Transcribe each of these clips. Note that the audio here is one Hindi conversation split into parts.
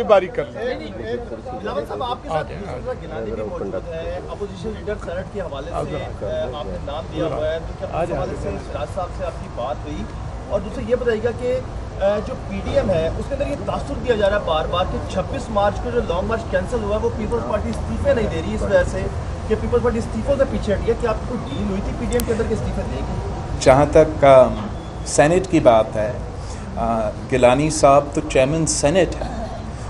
बारी कर लें। बिलावल साहब, आपके साथ दूसरा गिलानी भी मौजूद है, अपोजिशन लीडर सेनेट के हवाले से आपने नाम दिया हुआ है, तो क्या उस हवाले से राज साहब से आपकी बात हुई? और दूसरा ये बताइएगा कि जो पीडीएम है उसके अंदर ये तासुर दिया जा रहा है बार बार कि 26 मार्च को जो लॉन्ग मार्च कैंसिल हुआ वो पीपल्स पार्टी इस्तीफे नहीं दे रही, इस वजह से कि पीपल्स पार्टी इस्तीफों से पीछे हटी है। कि आपको कोई डील हुई थी पीडीएम के अंदर के इस्तीफे देगी? जहाँ तक सेनेट की बात है, गिलानी साहब तो चेयरमैन सेनेट है,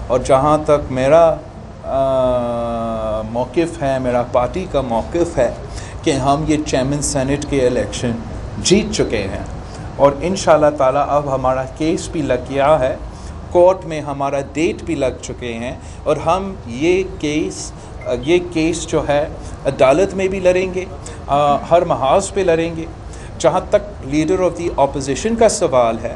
और जहाँ तक मेरा मौक़िफ़ है, मेरा पार्टी का मौक़िफ़ है कि हम ये चेयरमैन सेनेट के इलेक्शन जीत चुके हैं और इंशाल्लाह ताला अब हमारा केस भी लग गया है, कोर्ट में हमारा डेट भी लग चुके हैं और हम ये केस जो है अदालत में भी लड़ेंगे, हर महाज पे लड़ेंगे। जहाँ तक लीडर ऑफ द ऑपोजिशन का सवाल है,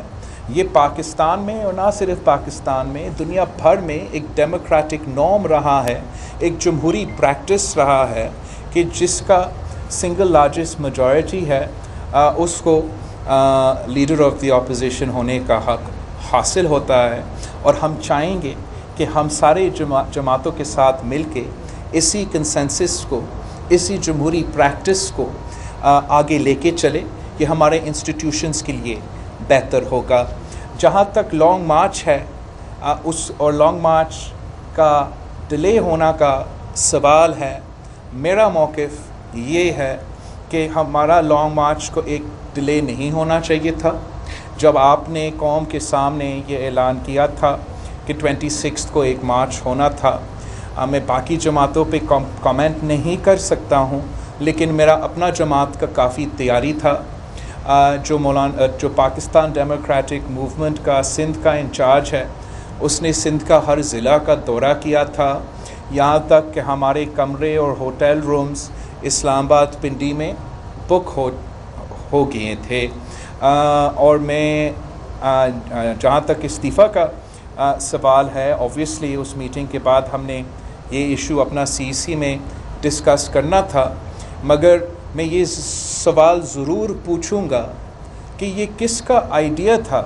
ये पाकिस्तान में और ना सिर्फ पाकिस्तान में, दुनिया भर में एक डेमोक्रेटिक नॉर्म रहा है, एक जमहूरी प्रैक्टिस रहा है कि जिसका सिंगल लार्जेस्ट मेजॉरिटी है उसको लीडर ऑफ द ऑपोजिशन होने का हक हासिल होता है। और हम चाहेंगे कि हम सारे जमातों के साथ मिलके इसी कंसेंसस को, इसी जमहूरी प्रैक्टिस को आगे लेके चले कि हमारे इंस्टीट्यूशंस के लिए बेहतर होगा। जहाँ तक लॉन्ग मार्च है और लॉन्ग मार्च का डिले होना का सवाल है, मेरा मौक़िफ़ ये है कि हमारा लॉन्ग मार्च को एक डिले नहीं होना चाहिए था। जब आपने कौम के सामने ये ऐलान किया था कि 26 को एक मार्च होना था, मैं बाकी जमातों पे कमेंट नहीं कर सकता हूँ, लेकिन मेरा अपना जमात का काफ़ी तैयारी था। जो पाकिस्तान डेमोक्रेटिक मूवमेंट का सिंध का इंचार्ज है, उसने सिंध का हर ज़िला का दौरा किया था, यहाँ तक कि हमारे कमरे और होटल रूम्स इस्लामाबाद पिंडी में बुक हो गए थे। और मैं जहाँ तक इस्तीफ़ा का सवाल है, ऑब्वियसली उस मीटिंग के बाद हमने ये इशू अपना सीसी में डिस्कस करना था, मगर मैं ये सवाल ज़रूर पूछूंगा कि ये किसका आइडिया था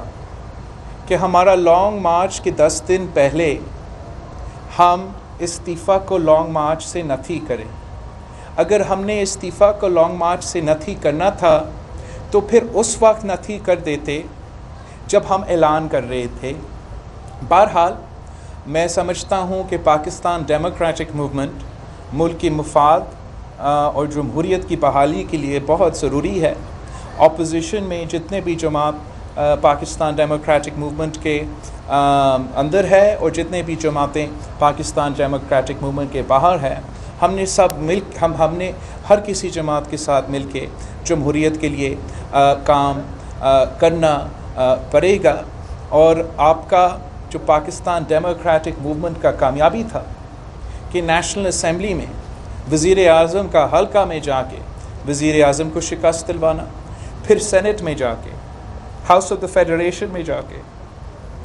कि हमारा लॉन्ग मार्च के 10 दिन पहले हम इस्तीफ़ा को लॉन्ग मार्च से नफ़ी करें। अगर हमने इस्तीफ़ा को लॉन्ग मार्च से नफ़ी करना था तो फिर उस वक्त नफ़ी कर देते जब हम ऐलान कर रहे थे। बहरहाल मैं समझता हूँ कि पाकिस्तान डेमोक्रेटिक मूवमेंट मुल्क की मफाद और जमहूरियत की बहाली के लिए बहुत ज़रूरी है। ऑपोजिशन में जितने भी जमात पाकिस्तान डेमोक्रेटिक मूवमेंट के अंदर है और जितने भी जमातें पाकिस्तान डेमोक्रेटिक मूवमेंट के बाहर है, हमने हर किसी जमात के साथ मिल के जमहूरियत के लिए काम करना पड़ेगा। और आपका जो पाकिस्तान डेमोक्रेटिक मूवमेंट का कामयाबी था कि नेशनल असम्बली में वज़ीर आज़म का हल्का में जाके वज़ीर आज़म को शिकस्त दिलवाना, फिर सेनेट में जाके, हाउस ऑफ द फेडरेशन में जाके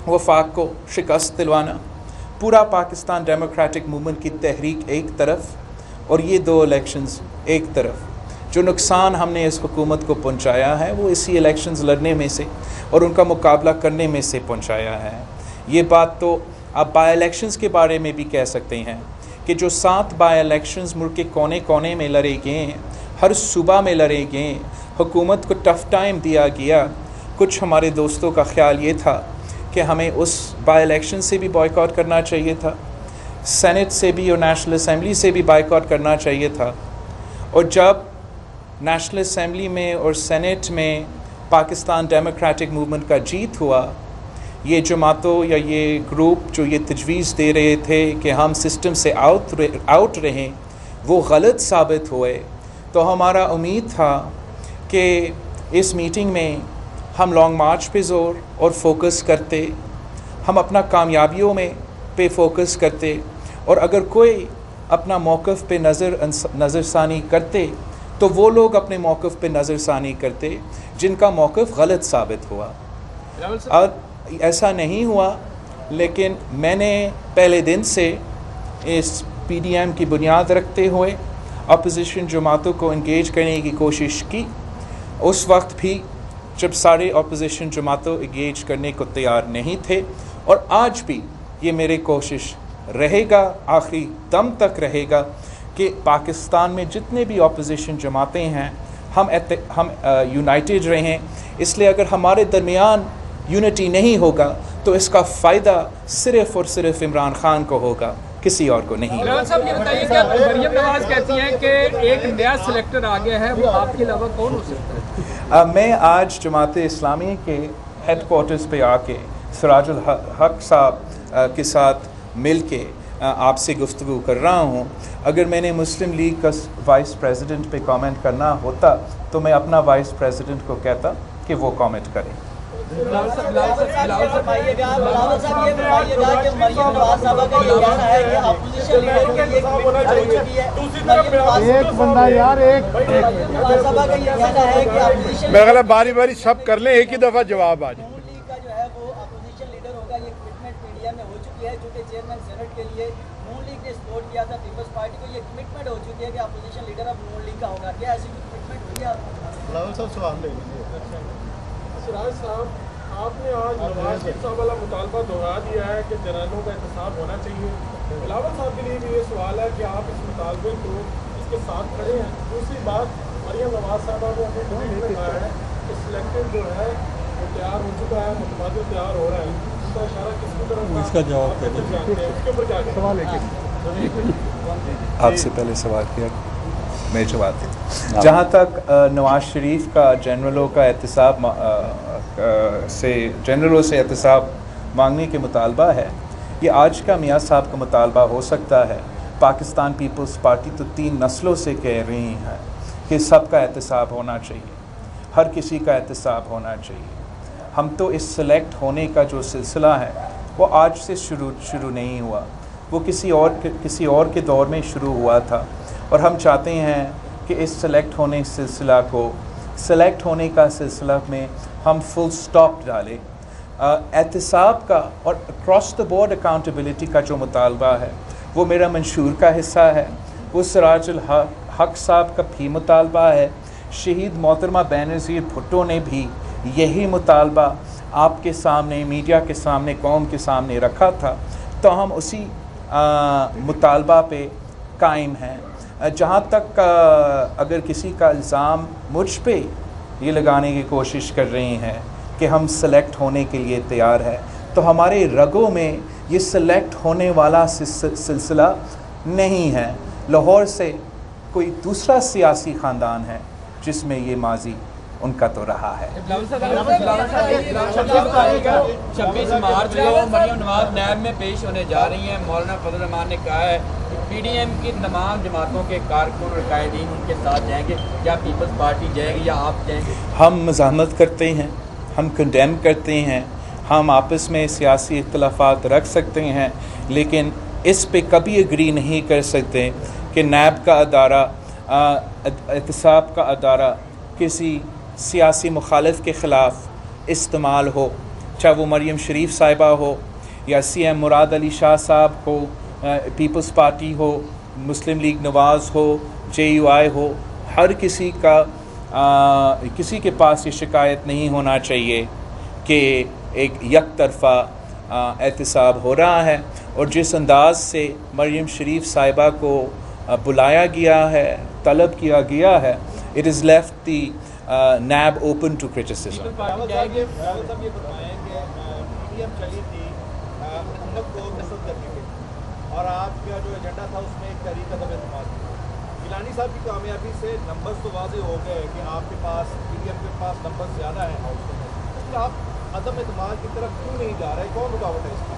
वफाक को शिकस्त दिलवाना, पूरा पाकिस्तान डेमोक्रेटिक मूवमेंट की तहरीक एक तरफ और ये 2 इलेक्शंस एक तरफ। जो नुकसान हमने इस हुकूमत को पहुंचाया है वो इसी इलेक्शंस लड़ने में से और उनका मुकाबला करने में से पहुंचाया है। ये बात तो आप बाई इलेक्शंस के बारे में भी कह सकते हैं कि जो 7 बाई इलेक्शंस मुल्क के कोने कोने में लड़े गए, हर सूबा में लड़े गए, हुकूमत को टफ़ टाइम दिया गया। कुछ हमारे दोस्तों का ख्याल ये था कि हमें उस बाई इलेक्शन से भी बॉयकॉट करना चाहिए था, सेनेट से भी और नेशनल असम्बली से भी बॉयकॉट करना चाहिए था। और जब नेशनल असम्बली में और सेनेट में पाकिस्तान डेमोक्रेटिक मूवमेंट का जीत हुआ, ये जमातों या ये ग्रुप जो ये तजवीज़ दे रहे थे कि हम सिस्टम से आउट रहें, वो गलत साबित हुए। तो हमारा उम्मीद था कि इस मीटिंग में हम लॉन्ग मार्च पे ज़ोर और फोकस करते, हम अपना कामयाबियों में पे फोकस करते, और अगर कोई अपना मौक़िफ़ पे नज़रसानी करते तो वो लोग अपने मौक़िफ़ पे नज़रसानी करते जिनका मौक़िफ़ गलत साबित हुआ। और ऐसा नहीं हुआ, लेकिन मैंने पहले दिन से इस पीडीएम की बुनियाद रखते हुए अपोजिशन जमातों को इंगेज करने की कोशिश की। उस वक्त भी जब सारे अपोजिशन जमातों इंगेज करने को तैयार नहीं थे, और आज भी ये मेरी कोशिश रहेगा, आखिरी दम तक रहेगा कि पाकिस्तान में जितने भी अपोजिशन जमातें हैं हम यूनाइटेड रहें। इसलिए अगर हमारे दरमियान यूनिटी नहीं होगा तो इसका फ़ायदा सिर्फ़ और सिर्फ इमरान खान को होगा, किसी और को नहीं। साहब ये बताइए कि मरियम नवाज कहती हैं कि एक नया सिलेक्टर आ गया है, वो आपके अलावा कौन हो सकता है? मैं आज जमात इस्लामी के हेडकोार्टर्स पे आके सिराजुल हक साहब के साथ मिल के आपसे गुफ्तगू कर रहा हूँ। अगर मैंने मुस्लिम लीग का वाइस प्रेसिडेंट पे कमेंट करना होता तो मैं अपना वाइस प्रेसिडेंट को कहता कि वो कमेंट करें। एक बंदा यार एक मेरा ख्याल बारी बारी सब कर लें, एक ही दफा जवाब आ जाए। किया था पीपल्स पार्टी को, ये कमिटमेंट हो चुकी है कि अपोजिशन लीडर अब नून लीग का होगा। क्या ऐसी कमिटमेंट हुई है? बिलावल साहब सवाल ले लीजिए। सिराज साहब, आपने आज नवाज शरीफ साहब वाला मुतालबा दोहरा दिया है कि जर्नलों का एहतसाब होना चाहिए। बिलावल साहब के लिए भी ये सवाल है कि आप इस मुतालबे को इसके साथ खड़े हैं। दूसरी बात, मरियम नवाज साहब ने अपने ट्वीट में कहा है कि सिलेक्टेड जो है वो तैयार हो चुका है, मुतबादिल तैयार हो रहा है। उसका इशारा किसकी तरफ? इसका जवाब उसके ऊपर क्या सवाल है? आपसे पहले सवाल किया, मैं जवाब देता। जहाँ तक नवाज शरीफ का जनरलों का एहतसाब जनरलों से एहतसाब मांगने के मुतालबा है, ये आज का मियाँ साहब का मुतालबा हो सकता है। पाकिस्तान पीपल्स पार्टी तो 3 नस्लों से कह रही है कि सबका एहतसाब होना चाहिए, हर किसी का एहतसाब होना चाहिए। हम तो इस सेलेक्ट होने का जो सिलसिला है वो आज से शुरू नहीं हुआ, वो किसी और के दौर में शुरू हुआ था। और हम चाहते हैं कि इस सेलेक्ट होने का सिलसिला में हम फुल स्टॉप डालें। एहतसाब का और अक्रॉस द बोर्ड अकाउंटेबिलिटी का जो मुतालबा है वो मेरा मंशूर का हिस्सा है, वो सिराजुल हक साहब का भी मुतालबा है। शहीद मोहतरमा बेनज़ीर भुट्टो ने भी यही मुतालबा आपके सामने, मीडिया के सामने, कौम के सामने रखा था। तो हम उसी मुतालबा पे कायम हैं। जहाँ तक अगर किसी का इल्ज़ाम मुझ पे ये लगाने की कोशिश कर रहे हैं कि हम सेलेक्ट होने के लिए तैयार है, तो हमारे रगों में ये सेलेक्ट होने वाला सिलसिला नहीं है। लाहौर से कोई दूसरा सियासी ख़ानदान है जिसमें ये माजी उनका तो रहा है। 26 मार्च को मरियम नवाज नैब में पेश होने जा रही हैं। मौलाना फजल रहमान ने कहा है कि PDM की तमाम जमातों के कारकुन और कायदीन उनके साथ जाएंगे। क्या पीपल्स पार्टी जाएगी या आप जाएंगे? हम मज़ाहमत करते हैं, हम कंडेम करते हैं, हम आपस में सियासी इख्तलाफात रख सकते हैं, लेकिन इस पे कभी एग्री नहीं कर सकते कि नैब का अदारा, एहतसाब का अदारा किसी सियासी मुखालिफ के ख़िलाफ़ इस्तेमाल हो, चाहे वो मरियम शरीफ साहिबा हो या CM मुराद अली शाह साहब हो, पीपल्स पार्टी हो, मुस्लिम लीग नवाज़ हो, JUI हो। हर किसी का किसी के पास ये शिकायत नहीं होना चाहिए कि एक यकतरफ़ा एहतसाब हो रहा है। और जिस अंदाज से मरियम शरीफ साहिबा को बुलाया गया है, तलब किया गया है, it is left the NAB open to criticism. और आपका जो एजेंडा था उसमें एक तहरीक अदम एतमाद थी। गिलानी साहब की कामयाबी से नंबर्स तो वाज़ेह हो गए कि आपके पास PDM के पास नंबर ज़्यादा है हाउस में, लेकिन आप अदम एतमाद की तरफ क्यों नहीं जा रहे? कौन रुकावट है इसका?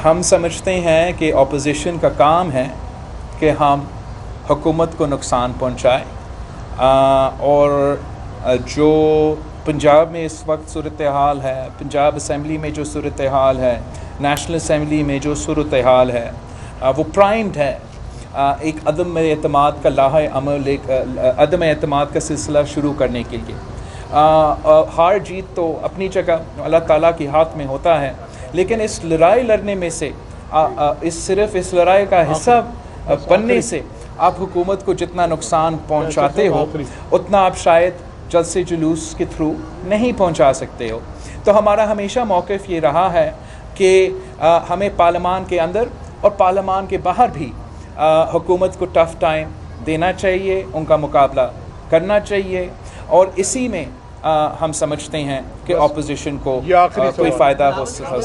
हम समझते हैं कि अपोजिशन का काम है कि हम हुकूमत को नुकसान पहुँचाए। और जो पंजाब में इस वक्त सूरत हाल है, पंजाब असम्बली में जो सूरत हाल है, नेशनल असम्बली में जो सूरत हाल है, वो प्राइम्ड है एक अदम एतमाद का लाहे अमल, एक अदम एतमाद का सिलसिला शुरू करने के लिए। हार जीत तो अपनी जगह अल्लाह ताला के हाथ में होता है, लेकिन इस लड़ाई लड़ने में से सिर्फ इस लड़ाई का हिस्सा बनने से आप हुकूमत को जितना नुकसान पहुंचाते हो उतना आप शायद जल्द से जुलूस के थ्रू नहीं पहुंचा सकते हो। तो हमारा हमेशा मौक़िफ़ ये रहा है कि हमें पार्लियामान के अंदर और पार्लियामान के बाहर भी हुकूमत को टफ टाइम देना चाहिए, उनका मुकाबला करना चाहिए, और इसी में हम समझते हैं कि ऑपोजिशन को कोई फ़ायदा हो सकता है।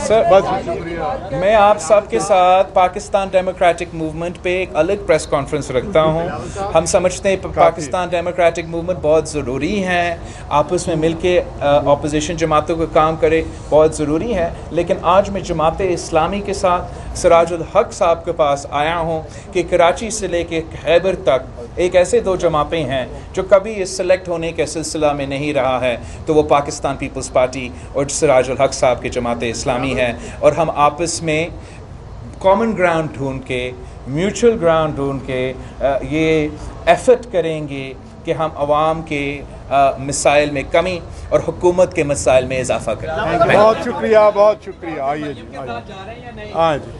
सर, मैं आप सबके साथ पाकिस्तान डेमोक्रेटिक मूवमेंट पे एक अलग प्रेस कॉन्फ्रेंस रखता हूँ। हम समझते हैं पाकिस्तान डेमोक्रेटिक मूवमेंट बहुत ज़रूरी है, आपस में मिलके ऑपोजिशन जमातों को काम करे बहुत ज़रूरी है। लेकिन आज मैं जमात इस्लामी के साथ सिराजुल हक साहब के पास आया हूँ कि कराची से लेके खैबर तक एक ऐसे दो जमातें हैं जो कभी इस सेलेक्ट होने के सिलसिला में नहीं रहा है, तो वो पाकिस्तान पीपल्स पार्टी और सिराजुल हक साहब की जमात इस्लामी है, और हम आपस में कॉमन ग्राउंड ढूंढ के, म्यूचुअल ग्राउंड ढूंढ के ये एफर्ट करेंगे कि हम आवाम के मिसाइल में कमी और हुकूमत के मिसाइल में इजाफा करें। बहुत शुक्रिया, बहुत शुक्रिया। आइए जी, आइए। हाँ जी।